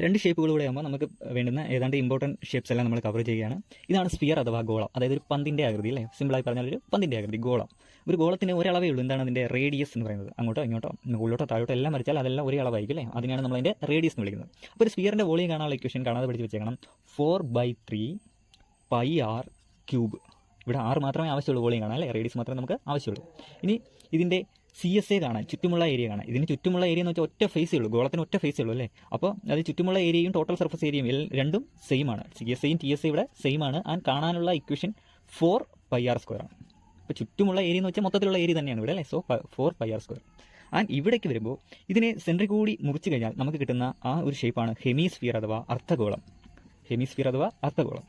രണ്ട് ഷേപ്പുകൾ കൂടെ ആകുമ്പോൾ നമുക്ക് വേണ്ടുന്ന ഏതാണ്ട് ഇമ്പോർട്ടൻറ്റ് ഷേപ്സ് എല്ലാം നമ്മൾ കവർ ചെയ്യുകയാണ്. ഇതാണ് സ്ഫിയർ അഥവാ ഗോളം, അതായത് ഒരു പന്തിൻ്റെ ആകൃതി അല്ലേ, സിമ്പിളായി പറഞ്ഞാൽ ഒരു പന്തിൻ്റെ ആകൃതി ഗോളം. ഒരു ഗോളത്തിന് ഒരളവേ ഉള്ളൂ, എന്താണ് അതിൻ്റെ റേഡിയസ് എന്ന് പറയുന്നത്. അങ്ങോട്ടോ ഇങ്ങോട്ടോ മുകളിലോട്ടോ താഴോട്ടോ എല്ലാം വരച്ചാൽ അതെല്ലാം ഒരേ അളവായിരിക്കും അല്ലേ, അതിനാണ് നമ്മൾ അതിൻ്റെ റേഡിയസ് എന്ന് വിളിക്കുന്നത്. അപ്പോൾ ഒരു സ്ഫിയറിൻ്റെ വോളിയം കാണാനുള്ള ഇക്വേഷൻ കാണാതെ പഠിച്ച് വെച്ചേക്കണം. 4/3 πr⁵. ഇവിടെ r മാത്രമേ ആവശ്യമുള്ളൂ വോളിയം കാണാൻ അല്ലേ, റേഡിയസ് മാത്രമേ നമുക്ക് ആവശ്യമുള്ളൂ. ഇനി ഇതിൻ്റെ CSA കാണാൻ, ചുറ്റുമുള്ള ഏരിയ കാണാൻ. ഇതിന് ചുറ്റുമുള്ള ഏരിയ എന്ന് വെച്ചാൽ ഒറ്റ ഫേസേ ഉള്ളൂ, ഗോളത്തിന് ഒറ്റ ഫേസേ ഉള്ളൂ അല്ലേ. അപ്പോൾ അത് ചുറ്റുമുള്ള ഏരിയയും ടോട്ടൽ സർഫസ് ഏരിയയും രണ്ടും സെയിം ആണ്. CSAയും TSA ഇവിടെ സെയിം ആണ്. ആൻഡ് കാണാനുള്ള ഇക്വേഷൻ 4πr² ആണ്. അപ്പോൾ ചുറ്റുമുള്ള ഏരിയ എന്ന് വെച്ചാൽ മൊത്തത്തിലുള്ള ഏരിയ തന്നെയാണ് ഇവിടെ അല്ലേ. So 4πr². ആൻഡ് ഇവിടേക്ക് വരുമ്പോൾ ഇതിനെ സെൻറ്ററിൽ കൂടി മുറിച്ച് കഴിഞ്ഞാൽ നമുക്ക് കിട്ടുന്ന ആ ഒരു ഷേപ്പാണ് ഹെമിസ്ഫിയർ അഥവാ അർദ്ധഗോളം. ഹെമിസ്ഫിയർ അഥവാ അർദ്ധഗോളം.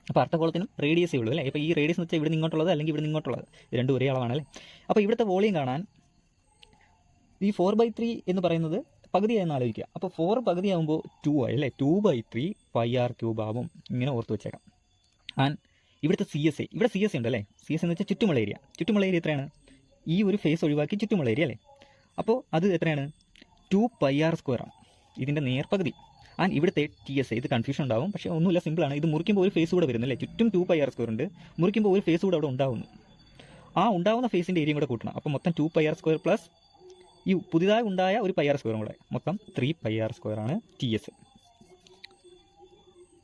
അപ്പോൾ അർദ്ധഗോളത്തിനും റേഡിയസേ ഉള്ളൂ അല്ലേ. ഇപ്പോൾ ഈ റേഡിയസ് എന്ന് വെച്ചാൽ ഇവിടെ നിങ്ങോട്ടുള്ളത് അല്ലെങ്കിൽ ഇവിടെ നിങ്ങോട്ടുള്ളത്, രണ്ടും ഒരേ അളവാണ് അല്ലേ. അപ്പോൾ ഇവിടുത്തെ വോളിയം കാണാൻ ഈ 4/3 എന്ന് പറയുന്നത് പകുതിയായെന്ന് ആലോചിക്കുക. അപ്പോൾ 4 പകുതിയാകുമ്പോൾ 2 ആയി അല്ലേ. 2/3 πr³ ആവും. ഇങ്ങനെ ഓർത്ത് വെച്ചേക്കാം. ആൻഡ് ഇവിടുത്തെ CSA, ഇവിടെ CSA ഉണ്ട് അല്ലേ. CSA എന്ന് വെച്ചാൽ ചുറ്റുമുള്ള ഏരിയ. ചുറ്റുമുള്ള ഏരിയ എത്രയാണ്? ഈ ഒരു ഫേസ് ഒഴിവാക്കി ചുറ്റുമുള്ള ഏരിയ അല്ലേ. അപ്പോൾ അത് എത്രയാണ്? 2πr² ആണ്, ഇതിൻ്റെ നേർപകുതി. ആൻഡ് ഇവിടുത്തെ TSA, ഇത് കൺഫ്യൂഷൻ ഉണ്ടാവും, പക്ഷേ ഒന്നുമില്ല, സിമ്പിളാണ്. ഇത് മുറിക്കുമ്പോൾ ഒരു ഫേസ് കൂടെ വരുന്നില്ലേ, ചുറ്റും 2πr² ഉണ്ട്, മുറിക്കുമ്പോൾ ഒരു ഫേസ് കൂടെ അവിടെ ഉണ്ടാവുന്നു. ആ ഉണ്ടാവുന്ന ഫേസിൻ്റെ ഏരിയയും കൂടെ കൂട്ടണം. അപ്പോൾ മൊത്തം 2πr² പ്ലസ് ഈ പുതിയതായി ഉണ്ടായ ഒരു πr² കൂടെ, മൊത്തം 3πr² ആണ് TSA.